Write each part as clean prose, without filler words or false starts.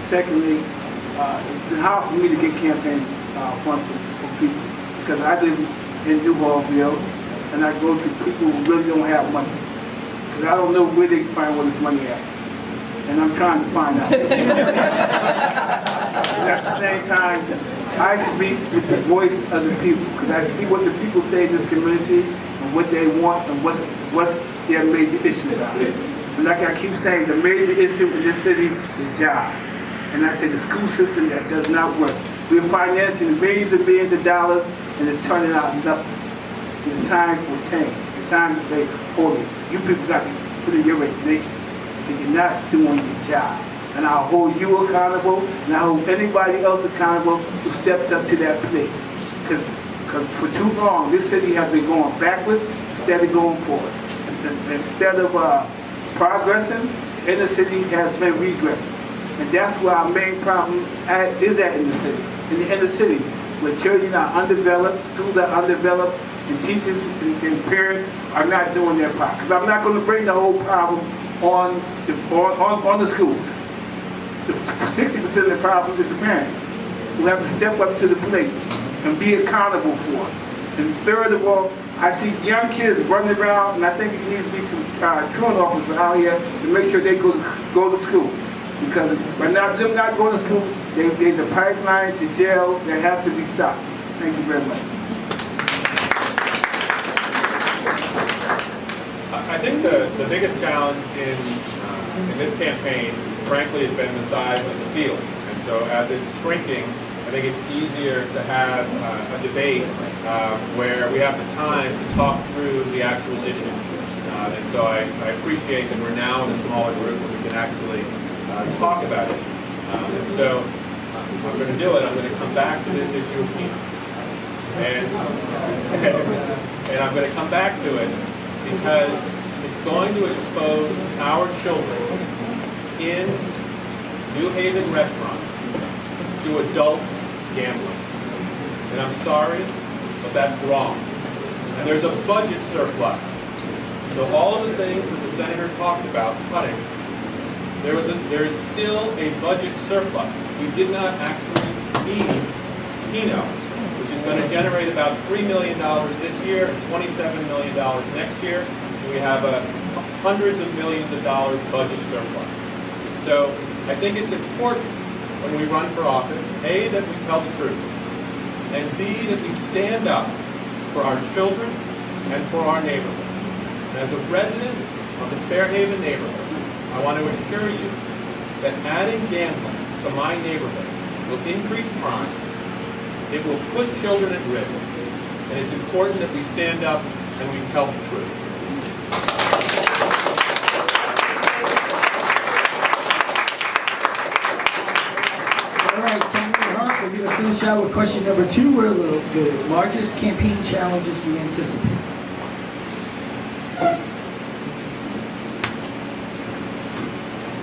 secondly, it's been hard for me to get campaign funds from people because I live in Duvalville and I go to people who really don't have money because I don't know where they find all this money at, and I'm trying to find out. At the same time, I speak with the voice of the people because I see what the people say in this community and what they want and what's their major issues are. And like I keep saying, the major issue in this city is jobs. And I say the school system that does not work. We're financing millions and billions of dollars and it's turning out nothing. It's time for change. It's time to say, hold it. You people got to put in your resignation because you're not doing your job. And I'll hold you accountable and I'll hold anybody else accountable who steps up to that plate. Because for too long, this city has been going backwards instead of going forward. Instead of progressing, inner city has been regressing. And that's where our main problem is at in the city. In the inner city, where children are undeveloped, schools are undeveloped, and teachers and parents are not doing their part. Because I'm not going to bring the whole problem on the schools. 60% of the problem is the parents who have to step up to the plate and be accountable for it. And third of all, I see young kids running around, and I think there needs to be some truant officers out here to make sure they go to school. Because by them not going to school, there's a pipeline to jail that has to be stopped. Thank you very much. I think the biggest challenge in this campaign, frankly, has been the size of the field. And so as it's shrinking, I think it's easier to have a debate where we have the time to talk through the actual issues. And so I appreciate that we're now in a smaller group where we can actually talk about it. And so I'm going to do it. I'm going to come back to this issue of Keno. And I'm going to come back to it because it's going to expose our children in New Haven restaurants to adults gambling. And I'm sorry, but that's wrong. And there's a budget surplus. So all of the things that the senator talked about cutting, there is still a budget surplus. We did not actually need Keno, which is going to generate about $3 million this year and $27 million next year. And we have hundreds of millions of dollars budget surplus. So I think it's important when we run for office, A, that we tell the truth, and B, that we stand up for our children and for our neighborhoods. And as a resident of the Fairhaven neighborhood, I want to assure you that adding gambling to my neighborhood will increase crime, it will put children at risk, and it's important that we stand up and we tell the truth. All right, Councilor Hart, we're going to finish out with question number 2. What are the largest campaign challenges you anticipate?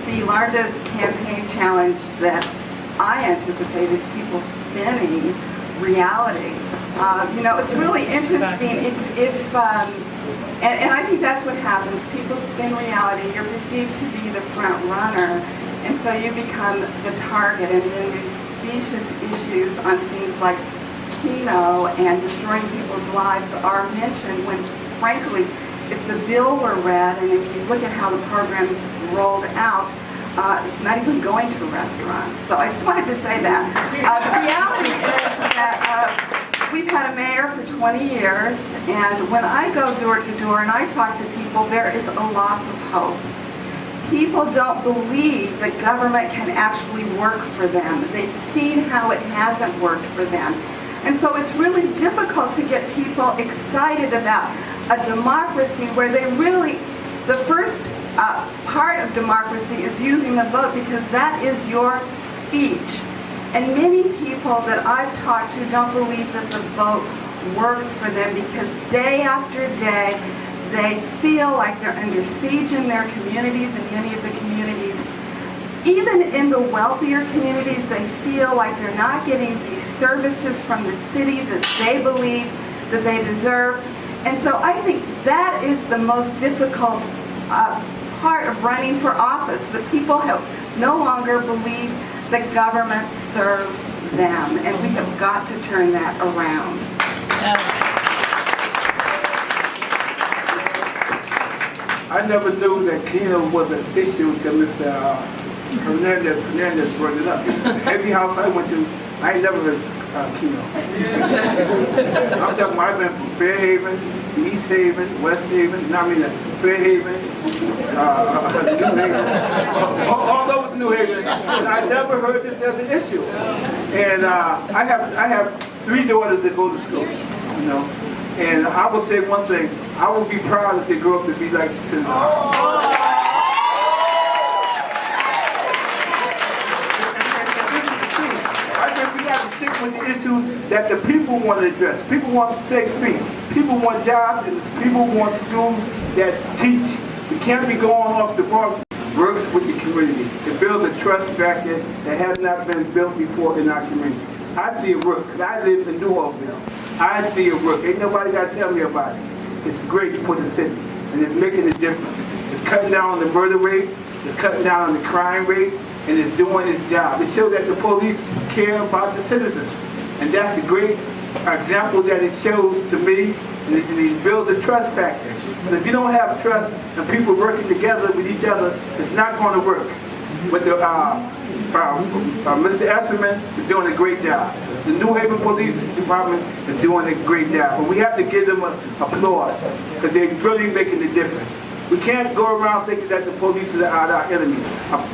The largest campaign challenge that I anticipate is people spinning reality. It's really interesting and I think that's what happens. People spin reality. You're perceived to be the front runner, and so you become the target, and then these specious issues on things like Keno and destroying people's lives are mentioned when, frankly, if the bill were read and if you look at how the program's rolled out, it's not even going to restaurants. So I just wanted to say that. The reality is that we've had a mayor for 20 years, and when I go door to door and I talk to people, there is a loss of hope. People don't believe that government can actually work for them. They've seen how it hasn't worked for them. And so it's really difficult to get people excited about a democracy where they really, the first part of democracy is using the vote because that is your speech. And many people that I've talked to don't believe that the vote works for them because day after day they feel like they're under siege in their communities, and many of the communities, even in the wealthier communities, they feel like they're not getting the services from the city that they believe that they deserve. And so I think that is the most difficult part of running for office. The people have no longer believe the government serves them, and we have got to turn that around. I never knew that Keno was an issue until Mr. Hernandez brought it up. Every house I went to, I ain't never heard Keno. I'm talking about, I've been from Fairhaven, East Haven, West Haven, Fairhaven, New Haven, all over New Haven. And I never heard this as an issue. And I have 3 daughters that go to school, you know. And I will say one thing, I will be proud if they grow up to be like the citizens. I think we got to stick with the issues that the people want to address. People want safe speech. People want jobs, and people want schools that teach. We can't be going off the wrong. Works with the community. It builds a trust factor that has not been built before in our community. I see it work, because I live in New Orleans. I see it work. Ain't nobody got to tell me about it. It's great for the city, and it's making a difference. It's cutting down on the murder rate, it's cutting down on the crime rate, and it's doing its job. It shows that the police care about the citizens, and that's the great example that it shows to me, and it builds a trust factor. But if you don't have trust and people working together with each other, it's not going to work. But Mr. Esserman is doing a great job. The New Haven Police Department is doing a great job. But we have to give them applause, because they're really making a difference. We can't go around thinking that the police are our enemy.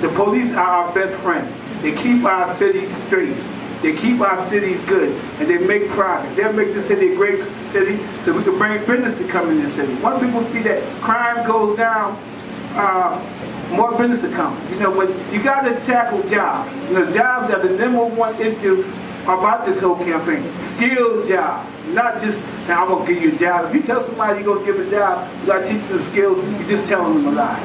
The police are our best friends. They keep our city straight. They keep our city good, and they make progress. They'll make the city a great city, so we can bring business to come in the city. Once people see that crime goes down, more business to come. You know, but you got to tackle jobs. You know, jobs are the #1 issue about this whole campaign. Skilled jobs, not just saying, I'm going to give you a job. If you tell somebody you're going to give a job without teaching them skills, you're just telling them a lie.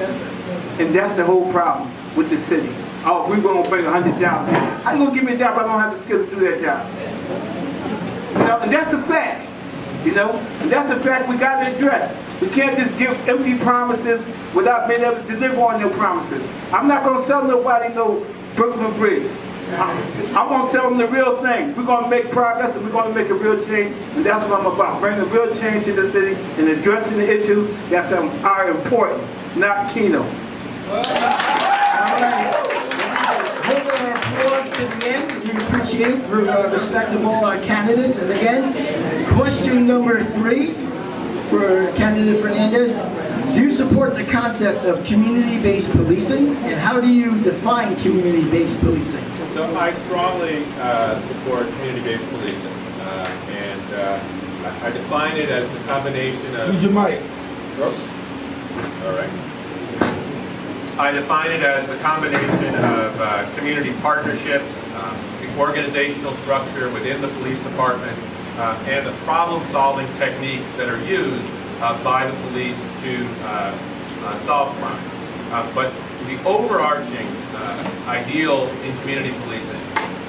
And that's the whole problem with the city. Oh, we're going to bring 100 jobs. How you going to give me a job if I don't have the skills to do that job? You know, and that's a fact. You know, and that's a fact we got to address. We can't just give empty promises without being able to deliver on their promises. I'm not going to sell nobody no Brooklyn Bridge. I'm going to sell them the real thing. We're going to make progress, and we're going to make a real change, and that's what I'm about. Bringing a real change to the city and addressing the issues that are important, not Keno. All right. Hold our applause to the end. We appreciate it for respect of all our candidates. And again, question number 3 for candidate Fernandez. Do you support the concept of community-based policing, and how do you define community-based policing? So I strongly support community-based policing, and I define it as the combination of... Use your mic. All right. I define it as the combination of community partnerships, the organizational structure within the police department, and the problem-solving techniques that are used by the police to solve crimes. But the overarching ideal in community policing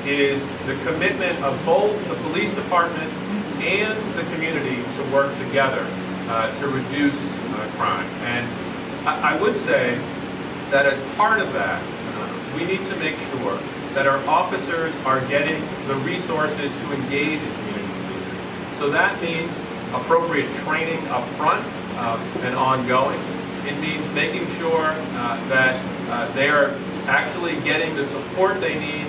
is the commitment of both the police department and the community to work together to reduce crime. And I would say that as part of that, we need to make sure that our officers are getting the resources to engage in community policing. So that means appropriate training up front and ongoing. It means making sure that they are actually getting the support they need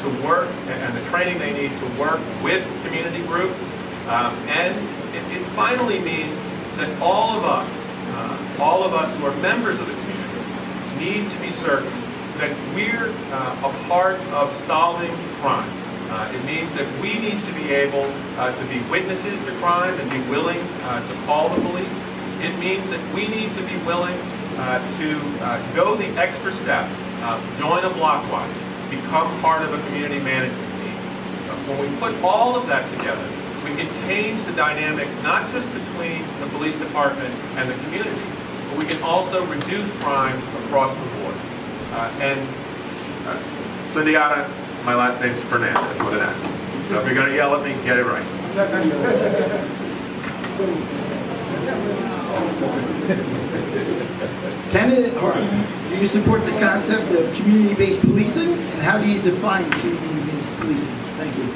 to work and the training they need to work with community groups. And it finally means that all of us who are members of the community need to be certain that we're a part of solving crime. It means that we need to be able to be witnesses to crime and be willing to call the police. It means that we need to be willing to go the extra step, join a block watch, become part of a community management team. When we put all of that together, we can change the dynamic not just between the police department and the community, but we can also reduce crime across the board. Cindiana, my last name's Fernandez with an F. So if you're going to yell at me, get it right. Candidate Hart, do you support the concept of community-based policing, and how do you define community-based policing? Thank you.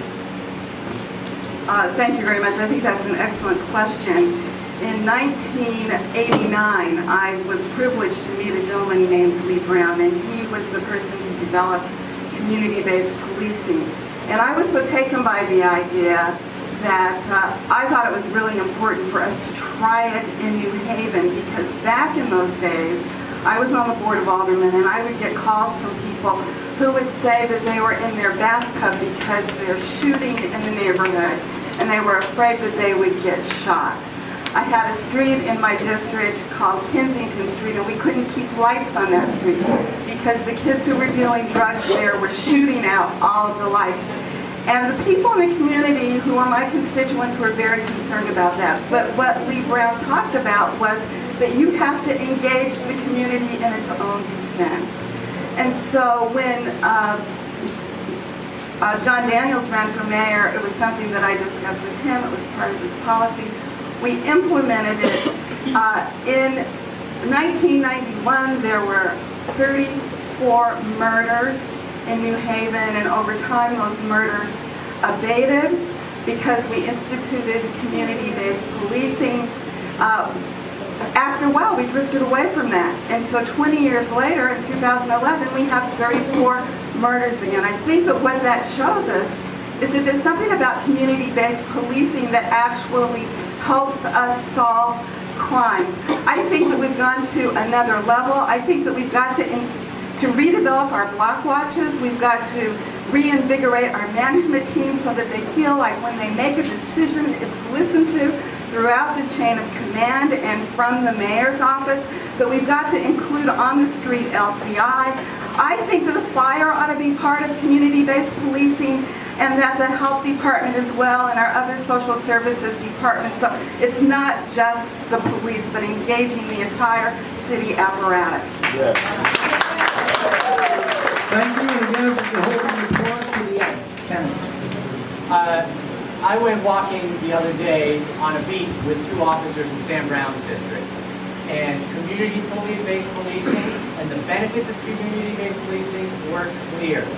Thank you very much. I think that's an excellent question. In 1989, I was privileged to meet a gentleman named Lee Brown, and he was the person who developed community-based policing. And I was so taken by the idea that I thought it was really important for us to try it in New Haven, because back in those days, I was on the Board of Aldermen, and I would get calls from people who would say that they were in their bathtub because they're shooting in the neighborhood, and they were afraid that they would get shot. I had a street in my district called Kensington Street, and we couldn't keep lights on that street because the kids who were dealing drugs there were shooting out all of the lights. And the people in the community who are my constituents were very concerned about that. But what Lee Brown talked about was that you have to engage the community in its own defense. And so when John Daniels ran for mayor, it was something that I discussed with him. It was part of his policy. We implemented it. In 1991, there were 34 murders in New Haven, and over time those murders abated because we instituted community-based policing. After a while, we drifted away from that. And so 20 years later, in 2011, we have 34 murders again. I think that what that shows us is that there's something about community-based policing that actually helps us solve crimes. I think that we've gone to another level. I think that we've got to redevelop our block watches. We've got to reinvigorate our management team so that they feel like when they make a decision, it's listened to throughout the chain of command and from the mayor's office, that we've got to include on the street LCI. I think that the fire ought to be part of community-based policing, and that the health department as well, and our other social services departments. So it's not just the police, but engaging the entire city apparatus. Yes. Thank you, and again, if you hold the applause to the end. Kennedy. I went walking the other day on a beat with 2 officers in Sam Brown's district. And community-based policing and the benefits of community-based policing were clear.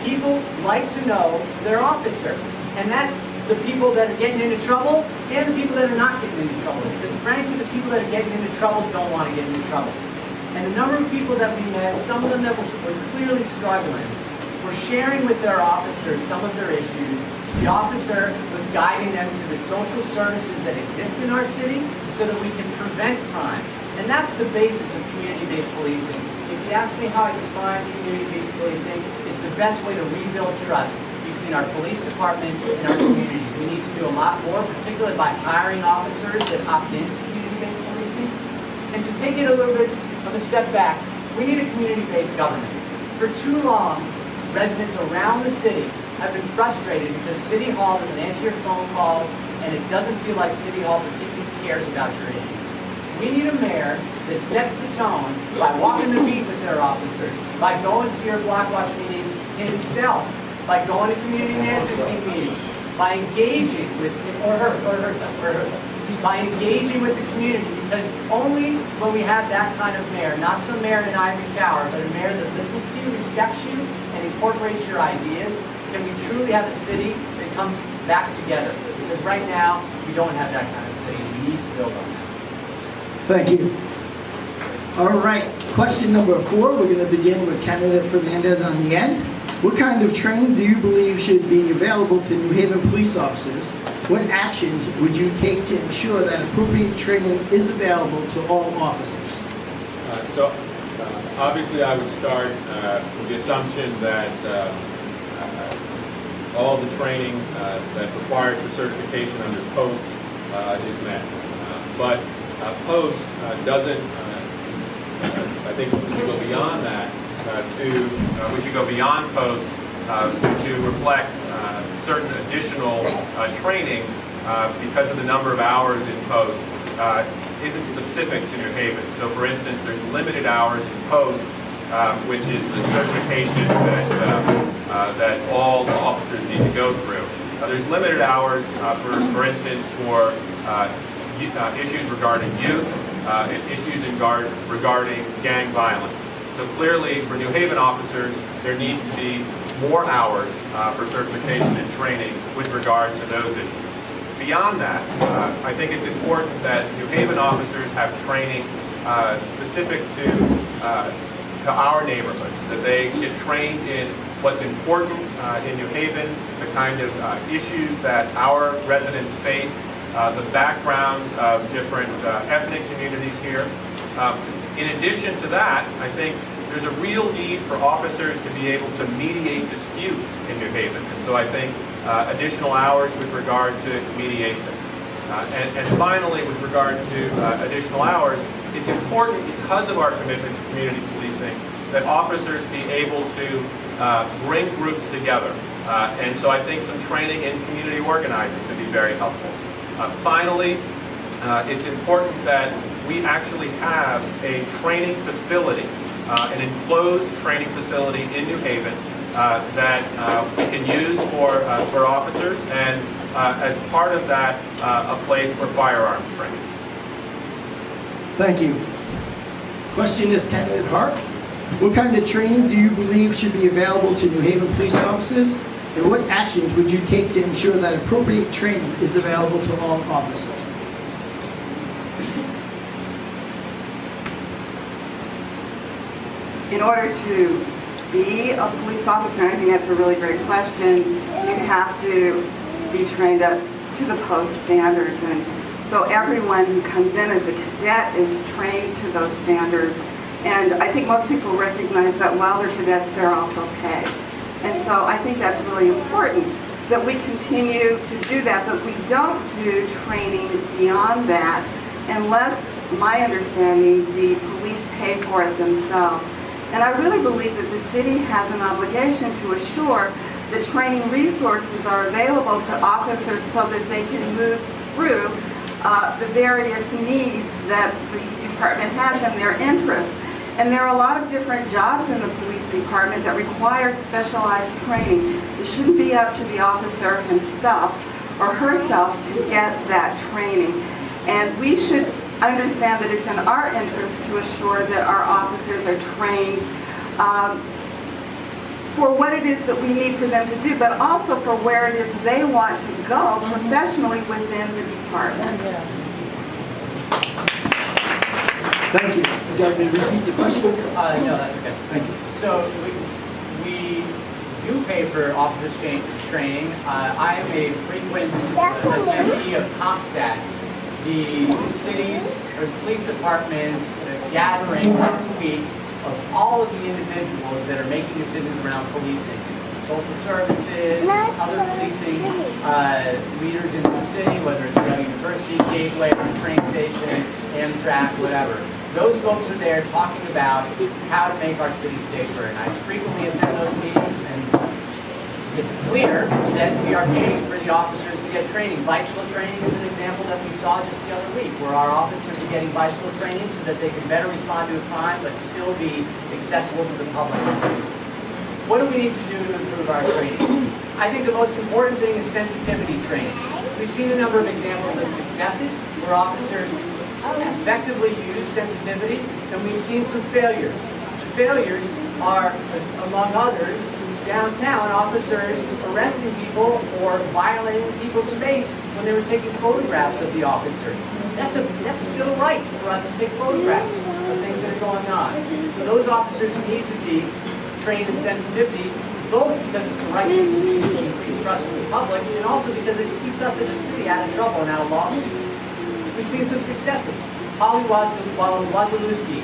People like to know their officer. And that's the people that are getting into trouble and the people that are not getting into trouble. Because frankly, the people that are getting into trouble don't want to get into trouble. And the number of people that we met, some of them that were clearly struggling, were sharing with their officers some of their issues. The officer was guiding them to the social services that exist in our city so that we can prevent crime. And that's the basis of community-based policing. If you ask me how I define community-based policing, it's the best way to rebuild trust between our police department and our communities. We need to do a lot more, particularly by hiring officers that opt into community-based policing. And to take it a little bit of a step back, we need a community-based government. For too long, residents around the city have been frustrated because City Hall doesn't answer your phone calls, and it doesn't feel like City Hall particularly cares about your issues. We need a mayor that sets the tone by walking the beat with their officers, by going to your block watch meetings himself, by going to community management team meetings, by engaging with herself, by engaging with the community, because only when we have that kind of mayor, not some mayor in Ivory Tower, but a mayor that listens to you, respects you, and incorporates your ideas, can we truly have a city that comes back together? Because right now, we don't have that kind of city. We need to build on that. Thank you. All right, question number 4. We're going to begin with candidate Fernandez on the end. What kind of training do you believe should be available to New Haven police officers? What actions would you take to ensure that appropriate training is available to all officers? Obviously I would start with the assumption that all the training that's required for certification under POST is met. But POST doesn't, I think we should go beyond that we should go beyond POST to reflect certain additional training because of the number of hours in POST isn't specific to New Haven. So for instance, there's limited hours in POST, which is the certification that all officers need to go through. There's limited hours, for instance, for issues regarding youth, and issues regarding gang violence. So clearly, for New Haven officers, there needs to be more hours for certification and training with regard to those issues. Beyond that, I think it's important that New Haven officers have training specific to our neighborhoods, that they get trained in what's important in New Haven, the kind of issues that our residents face, the backgrounds of different ethnic communities here. In addition to that, I think there's a real need for officers to be able to mediate disputes in New Haven. And so I think additional hours with regard to mediation. And finally, with regard to additional hours, it's important because of our commitment to community policing that officers be able to bring groups together. And so I think some training in community organizing could be very helpful. Finally, it's important that we actually have a training facility, an enclosed training facility in New Haven that we can use for officers, and as part of that, a place for firearms training. Thank you. Question is Candidate Hart. What kind of training do you believe should be available to New Haven police officers, and what actions would you take to ensure that appropriate training is available to all officers? In order to be a police officer, and I think that's a really great question, you have to be trained up to the post standards. And so everyone who comes in as a cadet is trained to those standards. And I think most people recognize that while they're cadets, they're also paid. And so I think that's really important that we continue to do that, but we don't do training beyond that unless, my understanding, the police pay for it themselves. And I really believe that the city has an obligation to assure that training resources are available to officers so that they can move through the various needs that the department has and their interests. And there are a lot of different jobs in the police department that require specialized training. It shouldn't be up to the officer himself or herself to get that training. And we should understand that it's in our interest to assure that our officers are trained for what it is that we need for them to do, but also for where it is they want to go professionally within the department. Thank you. Would you like me to repeat the question? No, that's okay. Thank you. So we do pay for officers training. I am a frequent attendee of CompStat, the city's or police department's gathering once a week of all of the individuals that are making decisions around policing. Social services, other policing leaders in the city, whether it's Yale University, Gateway, or the train station, Amtrak, whatever. Those folks are there talking about how to make our city safer, and I frequently attend those meetings, and it's clear that we are paying for the officers to get training. Bicycle training is an example that we saw just the other week, where our officers are getting bicycle training so that they can better respond to a crime, but still be accessible to the public. What do we need to do to improve our training? I think the most important thing is sensitivity training. We've seen a number of examples of successes where officers effectively use sensitivity, and we've seen some failures. The failures are, among others, downtown officers arresting people or violating people's space when they were taking photographs of the officers. That's a civil right for us to take photographs of things that are going on. So those officers need to be trained in sensitivity, both because it's the right thing to do to increase trust from the public, and also because it keeps us as a city out of trouble and out of lawsuits. We've seen some successes. Holly Wasilewski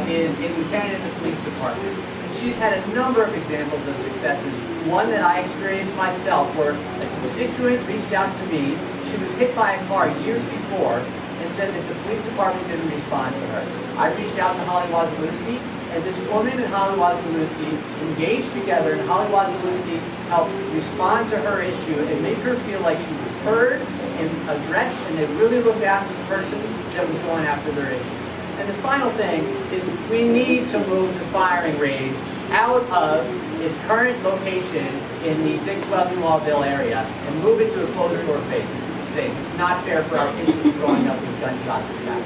is a lieutenant in the police department. She's had a number of examples of successes. One that I experienced myself, where a constituent reached out to me. She was hit by a car years before and said that the police department didn't respond to her. I reached out to Holly Wasilewski, and this woman and Holly Wasilewski engaged together, and Holly Wasilewski helped respond to her issue and make her feel like she was heard and addressed, and they really looked after the person that was going after their issues. And the final thing is we need to move the firing range out of its current location in the Dixwell-Newallville area and move it to a closed-door facing. face. It's not fair for our kids to be growing up with gunshots in the back.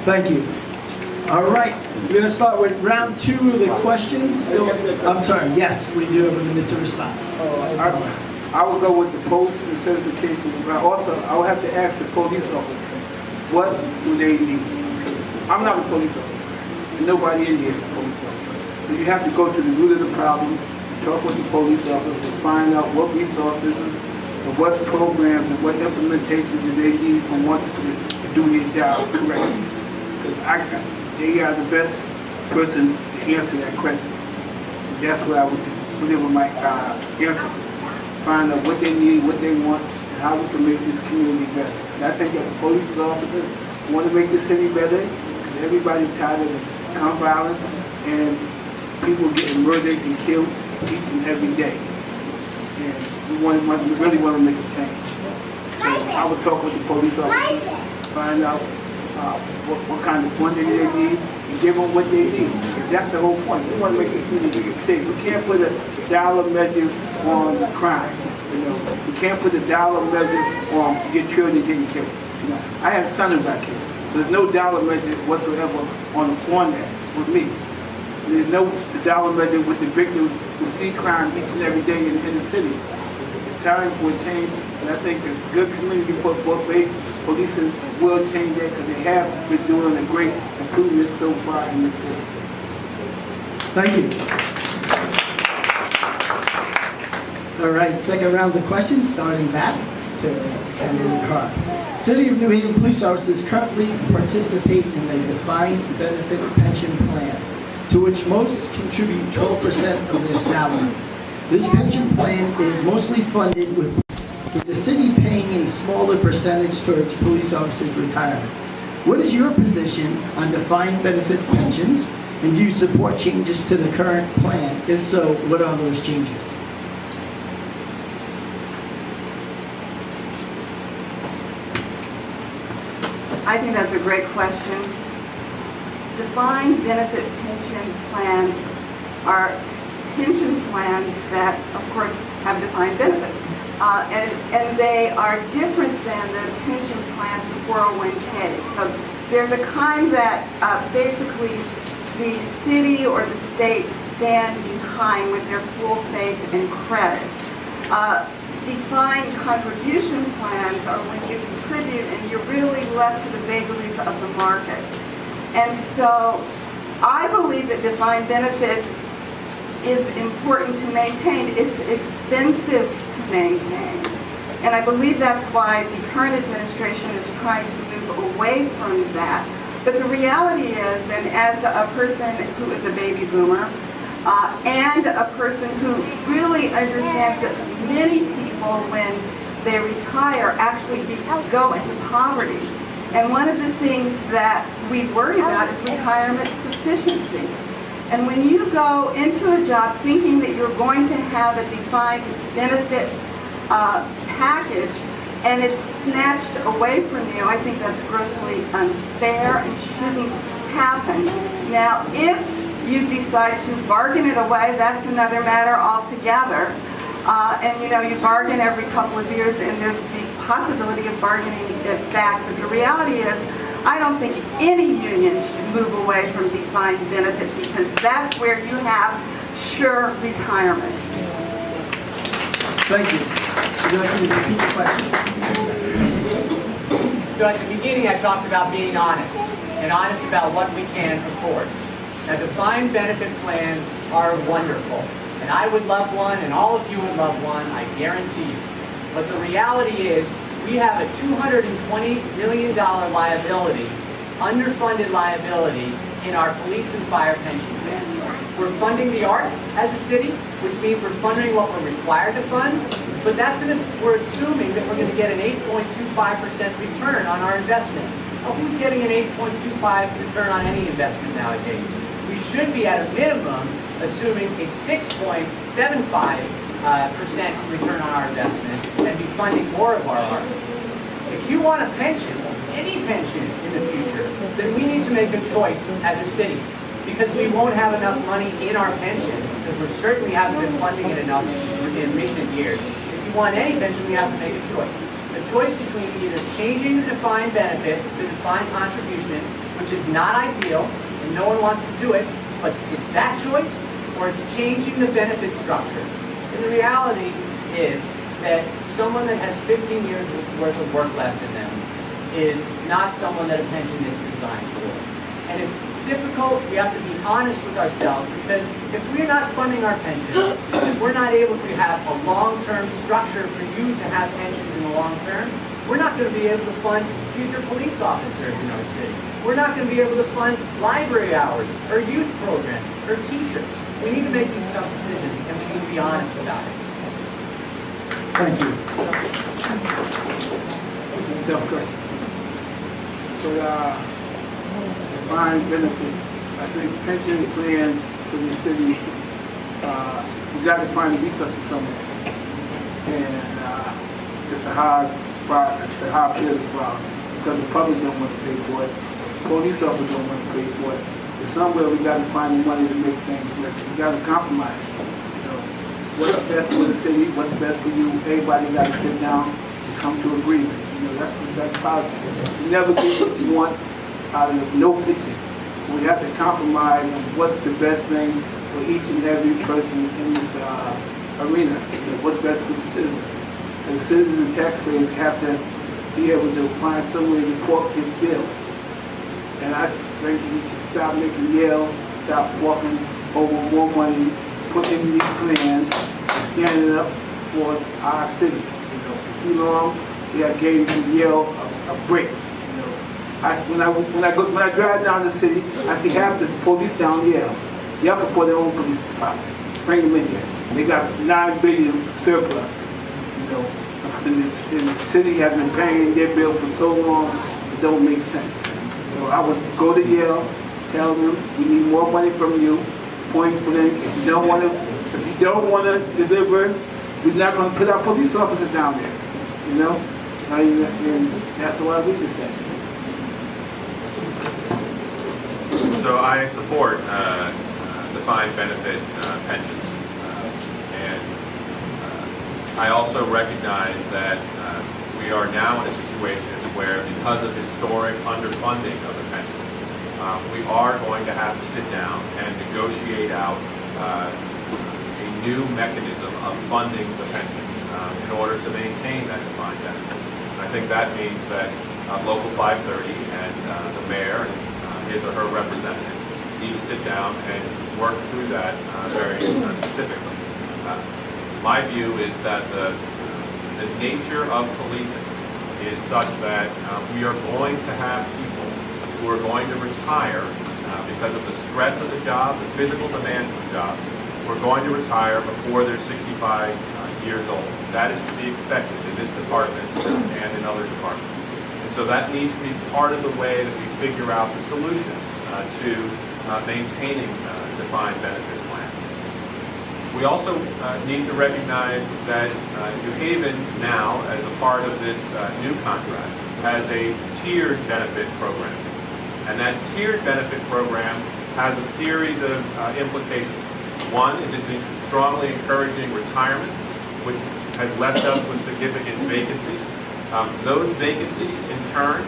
Thank you. All right, we're going to start with round 2 of the questions. I'm sorry, yes, we do have a minute to respond. I would go with the post and certification. But also, I would have to ask the police officer, what do they need? I'm not a police officer. And nobody in here is a police officer. So you have to go to the root of the problem, talk with the police officer, find out what resources and what programs and what implementation do they need and want to do their job correctly. Because they are the best person to answer that question. That's what I would deliver my answer. Find out what they need, what they want, and how we can make this community better. And I think that the police officers want to make the city better because everybody's tired of gun violence and people getting murdered and killed each and every day. And we really want to make a change. So I would talk with the police officers, find out what kind of funding they need, and give them what they need. And that's the whole point. We want to make the city safe. We can't put a dollar measure on the crime. You know, we can't put a dollar measure on your children getting killed. You know, I had a son who got killed. There's no dollar measure whatsoever on that with me. There's no dollar measure with the victims who see crime each and every day in the cities. It's time for a change, and I think a good community based policing will change that because they have been doing a great improvement so far in the city. Thank you. All right, second round of questions, starting back to Candidate Carr. City of New Haven police officers currently participate in a defined benefit pension plan, to which most contribute 12% of their salary. This pension plan is mostly funded with the city paying a smaller percentage towards police officers' retirement. What is your position on defined benefit pensions, and do you support changes to the current plan? If so, what are those changes? I think that's a great question. Defined benefit pension plans are pension plans that, of course, have defined benefits. And they are different than the pension plans, the 401ks. So they're the kind that basically the city or the state stand behind with their full faith and credit. Defined contribution plans are when you contribute and you're really left to the vagaries of the market. And so I believe that defined benefit is important to maintain. It's expensive to maintain. And I believe that's why the current administration is trying to move away from that. But the reality is, and as a person who is a baby boomer, and a person who really understands that many people, when they retire, actually go into poverty. And one of the things that we worry about is retirement sufficiency. And when you go into a job thinking that you're going to have a defined benefit package and it's snatched away from you, I think that's grossly unfair and shouldn't happen. Now, if you decide to bargain it away, that's another matter altogether. And you know, you bargain every couple of years and there's the possibility of bargaining it back. But the reality is, I don't think any union should move away from defined benefits because that's where you have sure retirement. Thank you. Would you like me to repeat the question? So at the beginning, I talked about being honest, and honest about what we can afford. Now, defined benefit plans are wonderful, and I would love one, and all of you would love one, I guarantee you. But the reality is, we have a $220 million liability, underfunded liability, in our police and fire pension plans. We're funding the art as a city, which means we're funding what we're required to fund, but we're assuming that we're going to get an 8.25% return on our investment. Well, who's getting an 8.25 return on any investment nowadays? We should be at a minimum assuming a 6.75% return on our investment and be funding more of our art. If you want a pension, any pension in the future, then we need to make a choice as a city because we won't have enough money in our pension because we certainly haven't been funding it enough in recent years. If you want any pension, we have to make a choice. the choice between either changing the defined benefit to defined contribution, which is not ideal, and no one wants to do it, but it's that choice, or it's changing the benefit structure. And the reality is that someone that has 15 years worth of work left in them is not someone that a pension is designed for. And it's difficult, we have to be honest with ourselves, because if we're not funding our pensions, if we're not able to have a long-term structure for you to have pensions in the long term, we're not going to be able to fund future police officers in our city. We're not going to be able to fund library hours, or youth programs, or teachers. We need to make these tough decisions, and we need to be honest about it. Thank you. It's a tough question. But defined benefits, I think pension plans for the city, we got to find a resource somewhere. And it's a hard pill as well, because the public don't want to pay for it. Police officers don't want to pay for it. But somewhere we got to find the money to make things work. We got to compromise. What's best for the city, what's best for you, everybody got to sit down and come to agreement. That's just like politics. You never get what you want out of no picture. We have to compromise on what's the best thing for each and every person in this arena. What's best for the citizens. And the citizens and taxpayers have to be able to find some way to cork this bill. And I think we should stop making Yale, stop walking over more money, putting in these plans, and standing up for our city. For too long, we have gave Yale a break. When I drive down the city, I see half the police down Yale. Yale can afford their own police department. Bring them in here. They got $9 billion surplus. And the city has been paying their bill for so long, it don't make sense. So I would go to Yale, tell them we need more money from you. Point blank. If you don't want to deliver, we're not going to put our police officers down there. And that's what we just said. So I support defined benefit pensions. And I also recognize that we are now in a situation where, because of historic underfunding of the pensions, we are going to have to sit down and negotiate out a new mechanism of funding the pensions in order to maintain that defined benefit. And I think that means that Local 530 and the mayor and his or her representatives need to sit down and work through that very specifically. My view is that the nature of policing is such that we are going to have people who are going to retire because of the stress of the job, the physical demands of the job. We're going to retire before they're 65 years old. That is to be expected in this department and in other departments. And so that needs to be part of the way that we figure out the solutions to maintaining defined benefit plan. We also need to recognize that New Haven now, as a part of this new contract, has a tiered benefit program. And that tiered benefit program has a series of implications. One is it's strongly encouraging retirements, which has left us with significant vacancies. Those vacancies, in turn,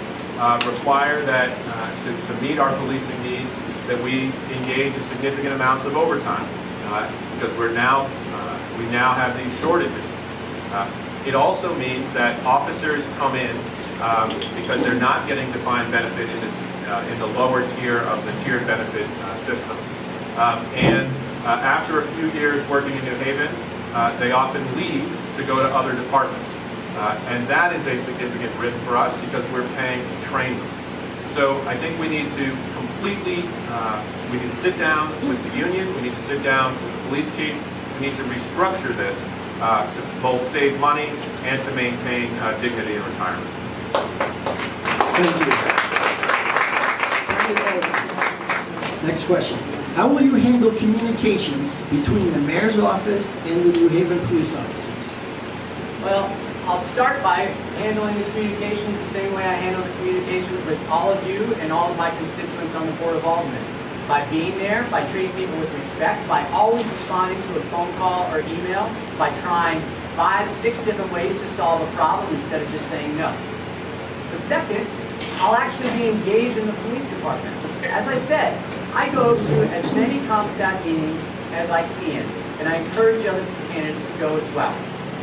require that to meet our policing needs, that we engage in significant amounts of overtime, because we now have these shortages. It also means that officers come in because they're not getting defined benefit in the lower tier of the tiered benefit system. And after a few years working in New Haven, they often leave to go to other departments. And that is a significant risk for us because we're paying to train them. So I think we need to completely, we need to sit down with the union, we need to sit down with the police chief, we need to restructure this to both save money and to maintain dignity in retirement. Thank you. Next question. How will you handle communications between the mayor's office and the New Haven police officers? Well, I'll start by handling the communications the same way I handle the communications with all of you and all of my constituents on the Board of Aldermen. By being there, by treating people with respect, by always responding to a phone call or email, by trying 5, 6 different ways to solve a problem instead of just saying no. But second, I'll actually be engaged in the police department. As I said, I go to as many CompStat meetings as I can, and I encourage the other candidates to go as well.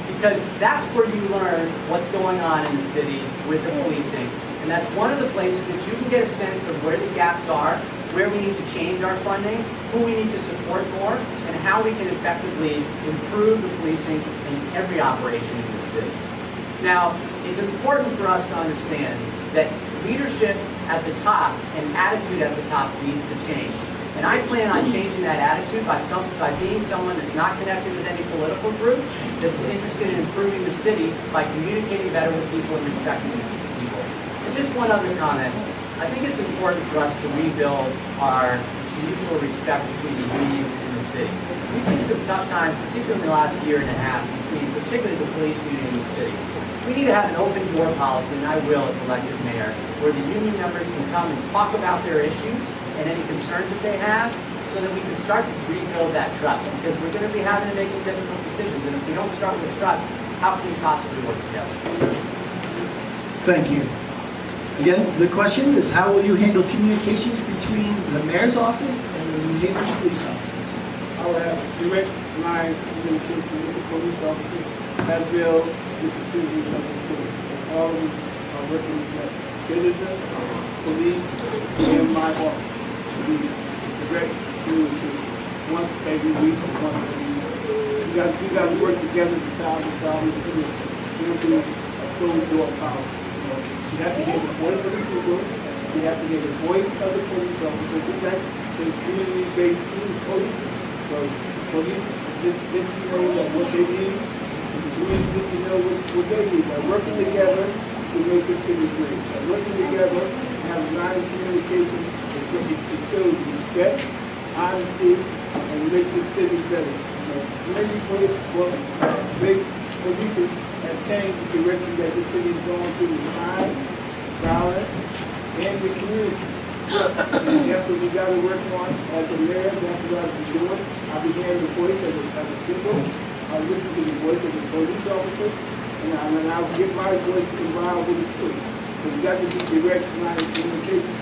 Because that's where you learn what's going on in the city with the policing. And that's one of the places that you can get a sense of where the gaps are, where we need to change our funding, who we need to support more, and how we can effectively improve the policing in every operation in the city. Now, it's important for us to understand that leadership at the top and attitude at the top needs to change. And I plan on changing that attitude by being someone that's not connected with any political group, that's interested in improving the city by communicating better with people and respecting people. And just one other comment. I think it's important for us to rebuild our mutual respect between the unions and the city. We've seen some tough times, particularly in the last year and a half, between particularly the police union and the city. We need to have an open door policy, and I will if elected mayor, where the union members can come and talk about their issues and any concerns that they have, so that we can start to rebuild that trust. Because we're going to be having to make some difficult decisions, and if we don't start with trust, how can we possibly work together? Thank you. Again, the question is, how will you handle communications between the mayor's office and the New Haven police officers? I will have direct line communication with the police officers that will with the citizens of the city. All of us are working with citizens, police, and my office. We direct communication once every week, once every month. We got to work together to solve the problem. It can't be a closed door policy. You have to hear the voice of the people. You have to hear the voice of the police officers. Just like the community-based policing. So police let you know that what they need. The community let you know what they need. By working together to make the city great. By working together and have a line of communication that shows respect, honesty, and make the city better. Many police policing have changed the direction that the city is going through with crime, violence, and the communities. And that's what we got to work on as a mayor. That's what I've been doing. I've been hearing the voice of the people. I listen to the voice of the police officers, and I'll get my voice involved with the truth. But we got to be direct line of communication.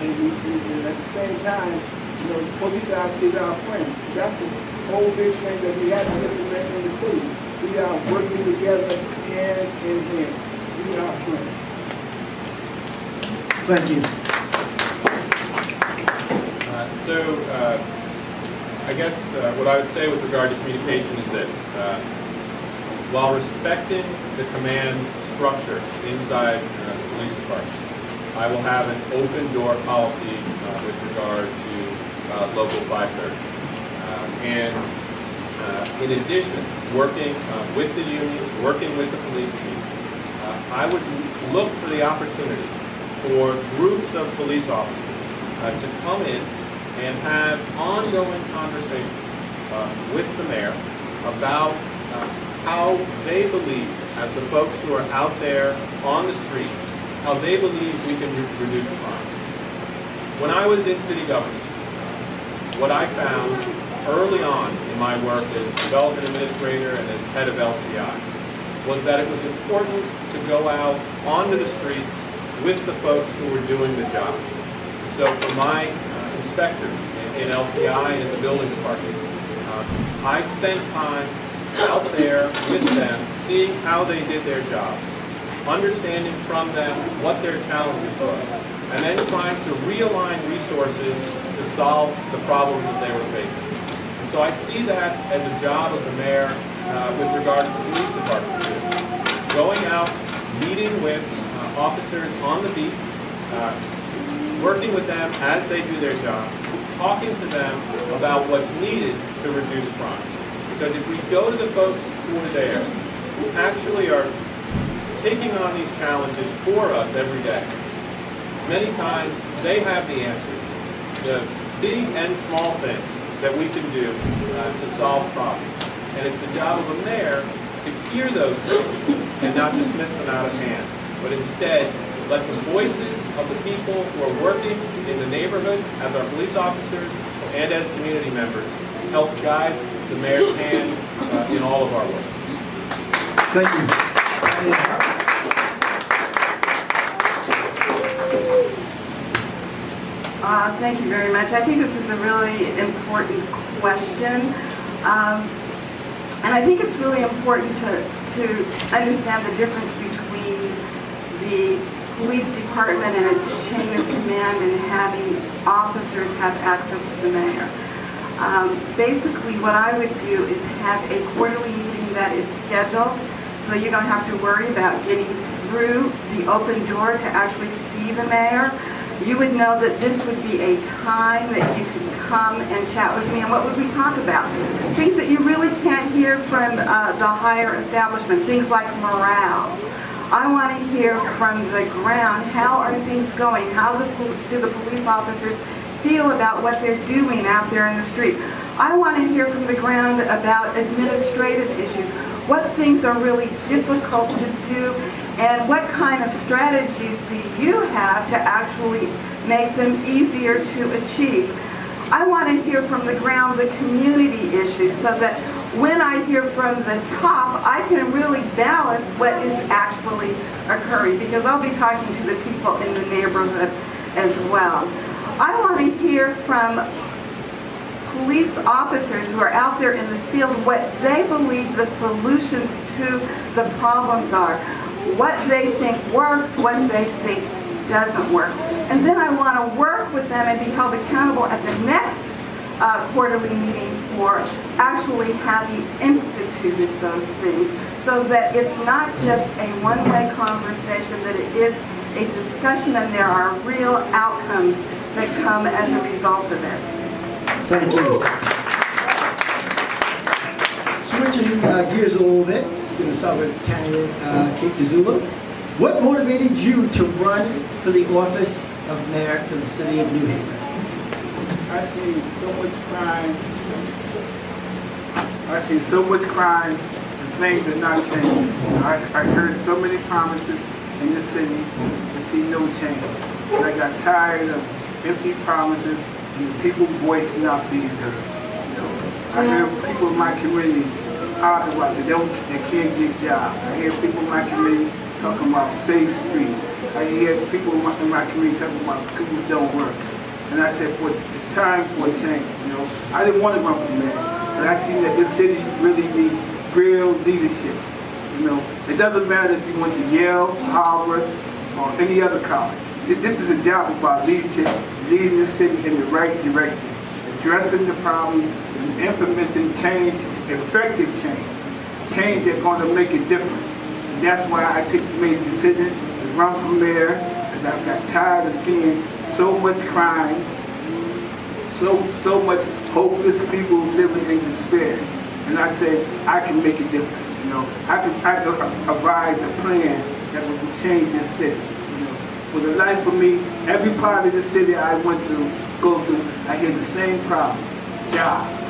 And at the same time, police is our friends. That's the whole big thing that we have to implement in the city. We are working together hand in hand. We are friends. Thank you. I guess what I would say with regard to communication is this. While respecting the command structure inside the police department, I will have an open door policy with regard to Local 530. In addition, working with the union, working with the police chief, I would look for the opportunity for groups of police officers to come in and have ongoing conversations with the mayor about how they believe, as the folks who are out there on the street, how they believe we can reduce crime. When I was in city government, what I found early on in my work as development administrator and as head of LCI was that it was important to go out onto the streets with the folks who were doing the job. So for my inspectors in LCI and in the building department, I spent time out there with them, seeing how they did their job, understanding from them what their challenges were, and then trying to realign resources to solve the problems that they were facing. And so I see that as a job of the mayor with regard to the police department. Going out, meeting with officers on the beat, working with them as they do their job, talking to them about what's needed to reduce crime. Because if we go to the folks who are there, who actually are taking on these challenges for us every day, many times they have the answers, the big and small things that we can do to solve problems. And it's the job of a mayor to hear those things and not dismiss them out of hand, but instead let the voices of the people who are working in the neighborhoods as our police officers and as community members help guide the mayor's hand in all of our work. Thank you. Thank you very much. I think this is a really important question. And I think it's really important to understand the difference between the police department and its chain of command and having officers have access to the mayor. Basically, what I would do is have a quarterly meeting that is scheduled, so you don't have to worry about getting through the open door to actually see the mayor. You would know that this would be a time that you could come and chat with me. And what would we talk about? Things that you really can't hear from the higher establishment, things like morale. I want to hear from the ground, how are things going? How do the police officers feel about what they're doing out there in the street? I want to hear from the ground about administrative issues, what things are really difficult to do, and what kind of strategies do you have to actually make them easier to achieve. I want to hear from the ground the community issues so that when I hear from the top, I can really balance what is actually occurring, because I'll be talking to the people in the neighborhood as well. I want to hear from police officers who are out there in the field what they believe the solutions to the problems are, what they think works, what they think doesn't work. And then I want to work with them and be held accountable at the next quarterly meeting for actually having instituted those things, so that it's not just a one-way conversation, that it is a discussion and there are real outcomes that come as a result of it. Thank you. Switching gears a little bit, it's going to start with candidate Kate DeZula. What motivated you to run for the office of mayor for the city of New Haven? I see so much crime. I see so much crime, and things are not changing. I heard so many promises in this city, and see no change. And I got tired of empty promises and the people's voice not being heard. You know, I hear people in my community talking about they can't get jobs. I hear people in my community talking about safe streets. I hear people in my community talking about schools don't work. And I said, it's time for a change. You know, I didn't want to run for mayor, but I see that this city really needs real leadership. You know, it doesn't matter if you went to Yale, Harvard, or any other college. This is a job about leadership, leading the city in the right direction, addressing the problems, and implementing change, effective change that's going to make a difference. And that's why I made the decision to run for mayor, because I got tired of seeing so much crime, so much hopeless people living in despair. And I said, I can make a difference. You know, I can devise a plan that will change this city. You know, for the life of me, every part of the city I went to, go through, I hear the same problem: jobs,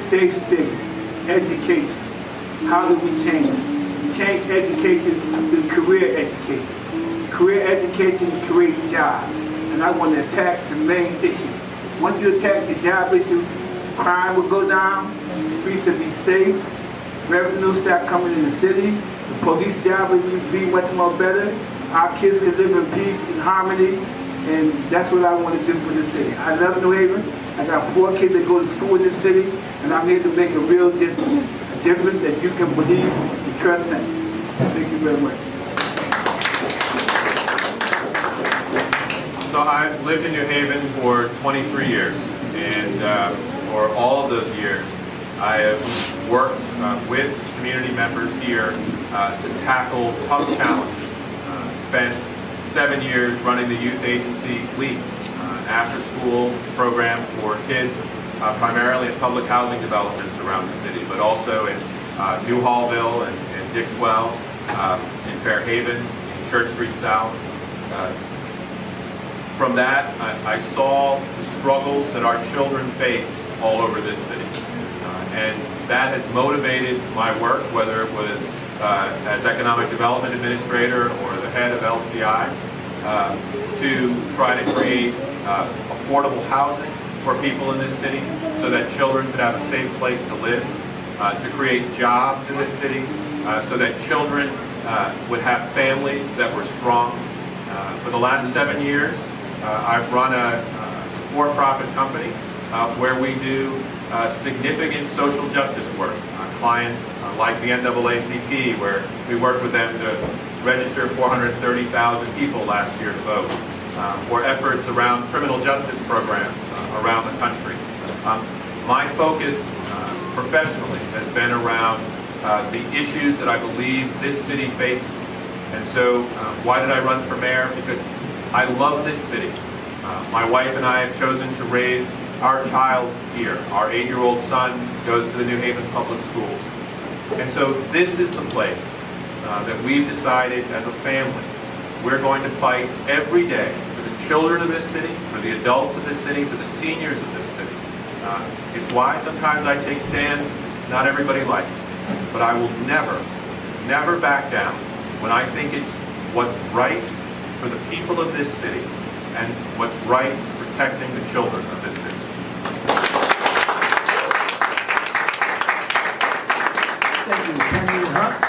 safe city, education. How do we change it? We change education to career education. Career education creates jobs. And I want to attack the main issue. Once you attack the job issue, crime will go down, the streets will be safe, revenue start coming in the city, the police job will be much more better, our kids can live in peace and harmony, and that's what I want to do for the city. I love New Haven. I got 4 kids that go to school in this city, and I'm here to make a real difference. A difference that you can believe and trust in. Thank you very much. So I've lived in New Haven for 23 years, and for all of those years, I have worked with community members here to tackle tough challenges. Spent 7 years running the youth agency LEAP, an after-school program for kids, primarily in public housing developments around the city, but also in New Hallville and Dixwell, in Fairhaven, in Church Street South. From that, I saw the struggles that our children face all over this city. And that has motivated my work, whether it was as Economic Development Administrator or the head of LCI, to try to create affordable housing for people in this city so that children could have a safe place to live, to create jobs in this city, so that children would have families that were strong. For the last 7 years, I've run a for-profit company where we do significant social justice work. Clients like the NAACP, where we worked with them to register 430,000 people last year to vote, for efforts around criminal justice programs around the country. My focus professionally has been around the issues that I believe this city faces. And so why did I run for mayor? Because I love this city. My wife and I have chosen to raise our child here. Our 8-year-old son goes to the New Haven Public Schools. And so this is the place that we've decided as a family we're going to fight every day for the children of this city, for the adults of this city, for the seniors of this city. It's why sometimes I take stands not everybody likes, but I will never back down when I think it's what's right for the people of this city and what's right protecting the children of this city. Thank you. Attorney Hunt?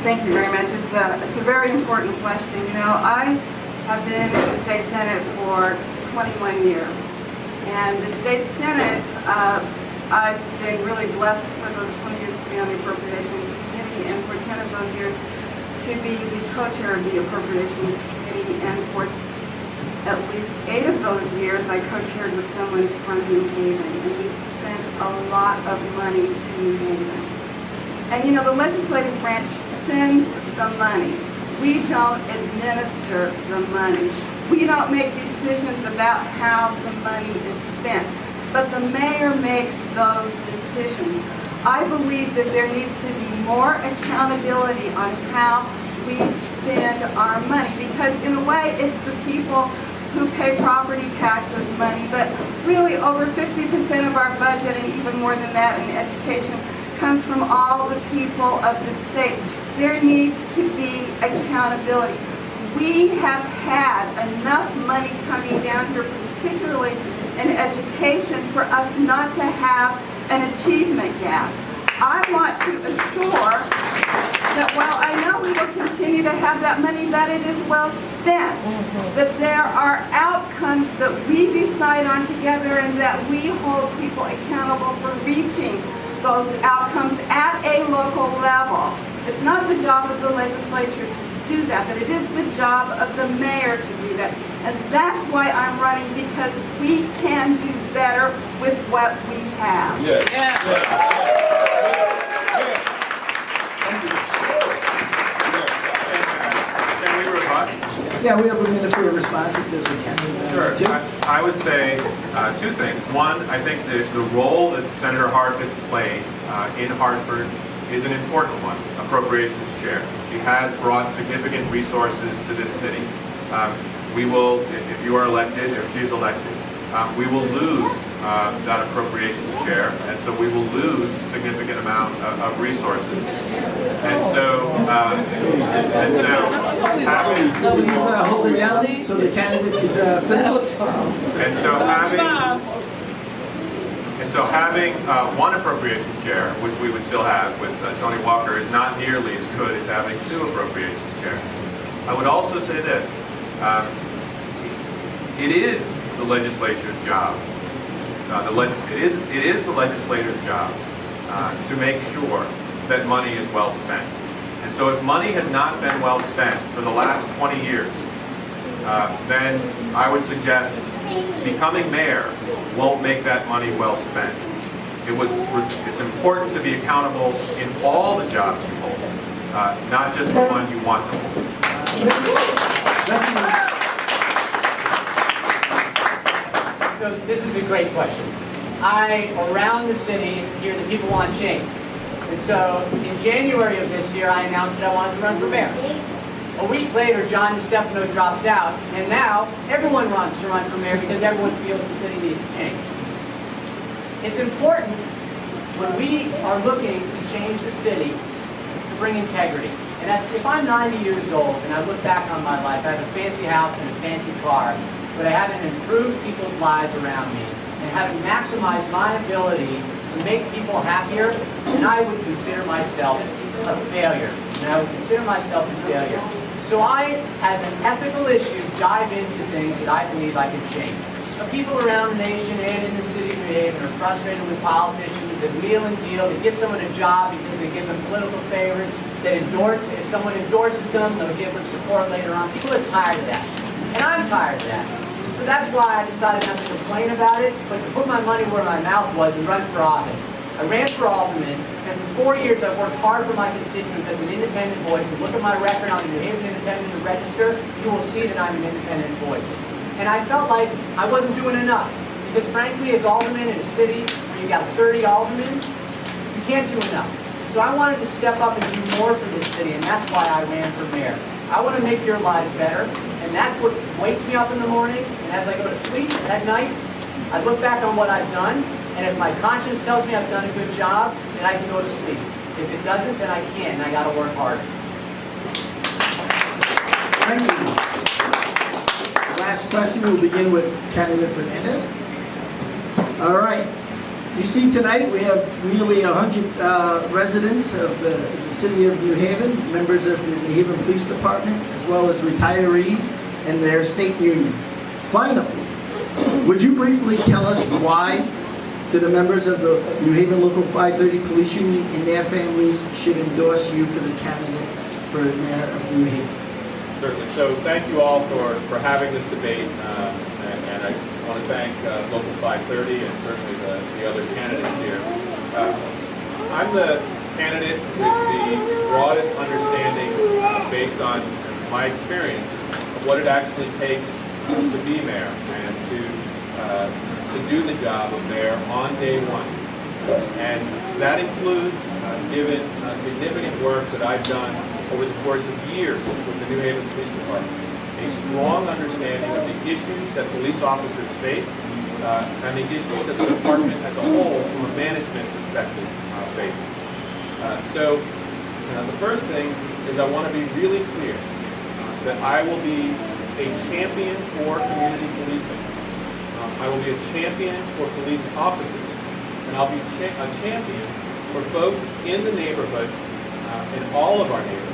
Thank you very much. It's a very important question. You know, I have been in the state senate for 21 years, and the state senate, I've been really blessed for those 20 years to be on the appropriations committee, and for 10 of those years to be the co-chair of the appropriations committee, and for at least 8 of those years I co-chaired with someone from New Haven, and we've sent a lot of money to New Haven. And you know, the legislative branch sends the money. We don't administer the money. We don't make decisions about how the money is spent, but the mayor makes those decisions. I believe that there needs to be more accountability on how we spend our money, because in a way it's the people who pay property taxes money, but really over 50% of our budget, and even more than that in education, comes from all the people of the state. There needs to be accountability. We have had enough money coming down here, particularly in education, for us not to have an achievement gap. I want to assure that while I know we will continue to have that money, that it is well spent, that there are outcomes that we decide on together, and that we hold people accountable for reaching those outcomes at a local level. It's not the job of the legislature to do that, but it is the job of the mayor to do that. And that's why I'm running, because we can do better with what we have. Yes. Can we rebut? Yeah, we have a minute for a response if there's a candidate. Sure. I would say 2 things. One, I think the role that Senator Hart has played in Hartford is an important one, appropriations chair. She has brought significant resources to this city. We will, if you are elected, or she's elected, we will lose that appropriations chair, and so we will lose a significant amount of resources. And so having, Please hold it down so the candidate could finish. And so having one appropriations chair, which we would still have with Tony Walker, is not nearly as good as having 2 appropriations chairs. I would also say this. It is the legislature's job. It is the legislator's job to make sure that money is well spent. And so if money has not been well spent for the last 20 years, then I would suggest becoming mayor won't make that money well spent. It's important to be accountable in all the jobs you hold, not just the one you want to hold. So this is a great question. Around the city, hear that people want change. And so in January of this year, I announced that I wanted to run for mayor. A week later, John DeStefano drops out, and now everyone wants to run for mayor because everyone feels the city needs change. It's important when we are looking to change the city to bring integrity. And if I'm 90 years old and I look back on my life, I have a fancy house and a fancy car, but I haven't improved people's lives around me, and haven't maximized my ability to make people happier, then I would consider myself a failure. And I would consider myself a failure. So I, as an ethical issue, dive into things that I believe I can change. The people around the nation and in the city of New Haven are frustrated with politicians that wheel and deal, that give someone a job because they give them political favors, that if someone endorses them, they'll give them support later on. People are tired of that. And I'm tired of that. And so that's why I decided not to complain about it, but to put my money where my mouth was and run for office. I ran for alderman, and for 4 years I've worked hard for my constituents as an independent voice. And look at my record on the New Haven Independent Register, you will see that I'm an independent voice. And I felt like I wasn't doing enough. Because frankly, as alderman in a city where you got 30 aldermen, you can't do enough. So I wanted to step up and do more for this city, and that's why I ran for mayor. I want to make your lives better, and that's what wakes me up in the morning, and as I go to sleep at night, I look back on what I've done, and if my conscience tells me I've done a good job, then I can go to sleep. If it doesn't, then I can't, and I got to work harder. Thank you. Last question, we'll begin with candidate Fernandez. All right. You see tonight we have nearly 100 residents of the city of New Haven, members of the New Haven Police Department, as well as retirees and their state union. Finally, would you briefly tell us why, to the members of the New Haven Local 530 Police Union and their families, should endorse you for the candidate for mayor of New Haven? Certainly. So thank you all for having this debate, and I want to thank Local 530 and certainly the other candidates here. I'm the candidate with the broadest understanding based on my experience of what it actually takes to be mayor and to do the job of mayor on day one. And that includes, given significant work that I've done over the course of years with the New Haven Police Department, a strong understanding of the issues that police officers face and the issues that the department as a whole, from a management perspective, faces. So the first thing is I want to be really clear that I will be a champion for community policing. I will be a champion for police officers, and I'll be a champion for folks in the neighborhood, in all of our neighborhoods,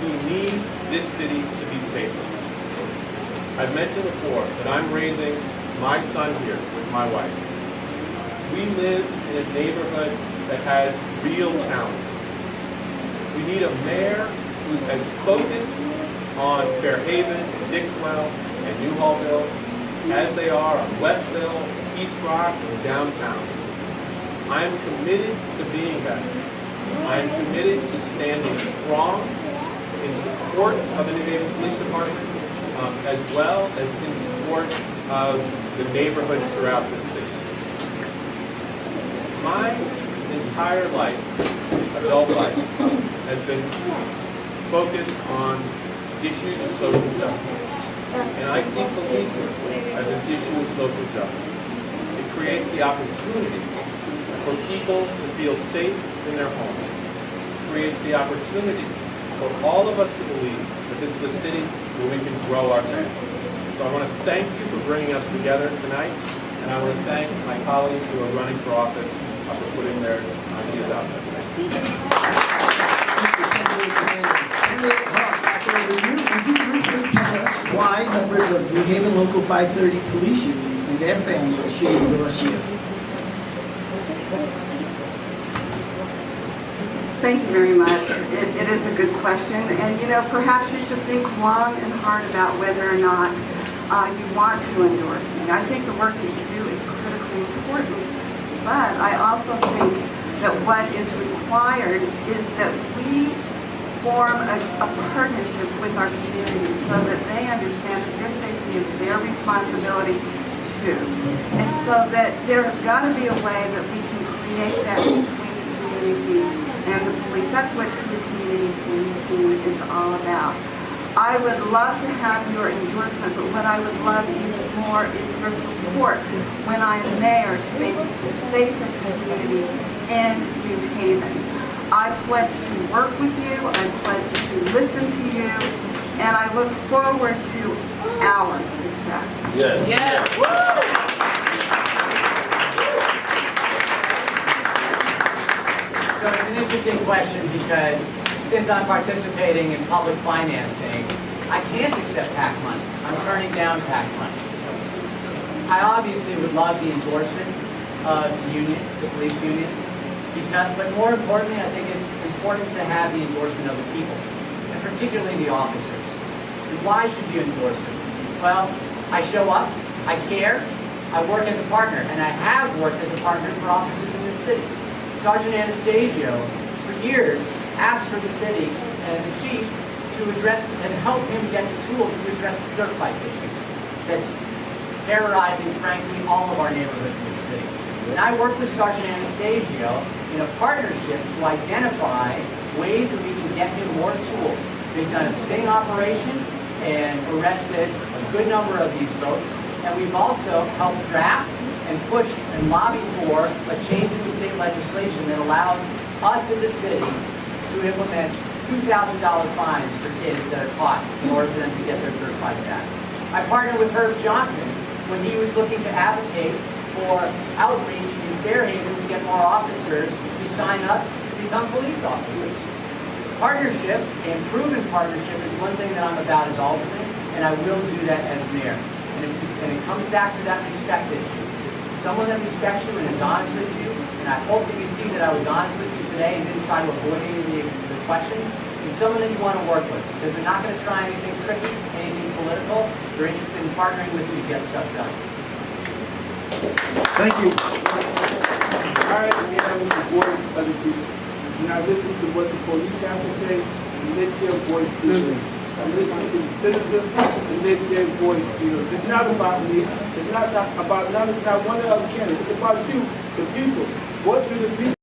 who need this city to be safer. I've mentioned before that I'm raising my son here with my wife. We live in a neighborhood that has real challenges. We need a mayor who's as focused on Fairhaven and Dixwell and Newhallville as they are on Westville, East Rock, and downtown. I am committed to being that. I am committed to standing strong in support of the New Haven Police Department, as well as in support of the neighborhoods throughout the city. My entire life, adult life, has been focused on issues of social justice. And I see policing as an issue of social justice. It creates the opportunity for people to feel safe in their homes. It creates the opportunity for all of us to believe that this is a city where we can grow our families. So I want to thank you for bringing us together tonight, and I want to thank my colleagues who are running for office for putting their ideas out there. Thank you. Would you briefly tell us why members of New Haven Local 530 Police Union and their families should endorse you? Thank you very much. It is a good question, and perhaps you should think long and hard about whether or not you want to endorse me. I think the work that you do is critically important, but I also think that what is required is that we form a partnership with our community so that they understand that their safety is their responsibility too. And so that there has got to be a way that we can create that between the community and the police. That's what true community policing is all about. I would love to have your endorsement, but what I would love even more is your support when I'm mayor to make this the safest community in New Haven. I pledge to work with you, I pledge to listen to you, and I look forward to our success. Yes. Yes. an interesting question because since I'm participating in public financing, I can't accept PAC money. I'm turning down PAC money. I obviously would love the endorsement of the union, the police union, but more importantly, I think it's important to have the endorsement of the people, and particularly the officers. And why should you endorse me? Well, I show up, I care, I work as a partner, and I have worked as a partner for officers in this city. Sergeant Anastasio, for years, asked for the city and the chief to address and help him get the tools to address the dirt bike issue that's terrorizing, frankly, all of our neighborhoods in the city. And I worked with Sergeant Anastasio in a partnership to identify ways that we can get him more tools. We've done a sting operation and arrested a good number of these folks. And we've also helped draft and push and lobby for a change in the state legislation that allows us as a city to implement $2,000 fines for kids that are caught in order for them to get their dirt bike back. I partnered with Herb Johnson when he was looking to advocate for outreach in Fairhaven to get more officers to sign up to become police officers. Partnership, and proven partnership, is one thing that I'm about as alderman, and I will do that as mayor. And it comes back to that respect issue. Someone that respects you and is honest with you, and I hope that you see that I was honest with you today and didn't try to avoid any of the questions, is someone that you want to work with, because they're not going to try anything tricky, anything political. They're interested in partnering with you to get stuff done. Thank you. I am the voice of the people. And I listen to what the police have to say and let their voice be heard. I listen to the citizens and let their voice be heard. It's not about me. It's not about not one of the other candidates. It's about you, the people. What do the people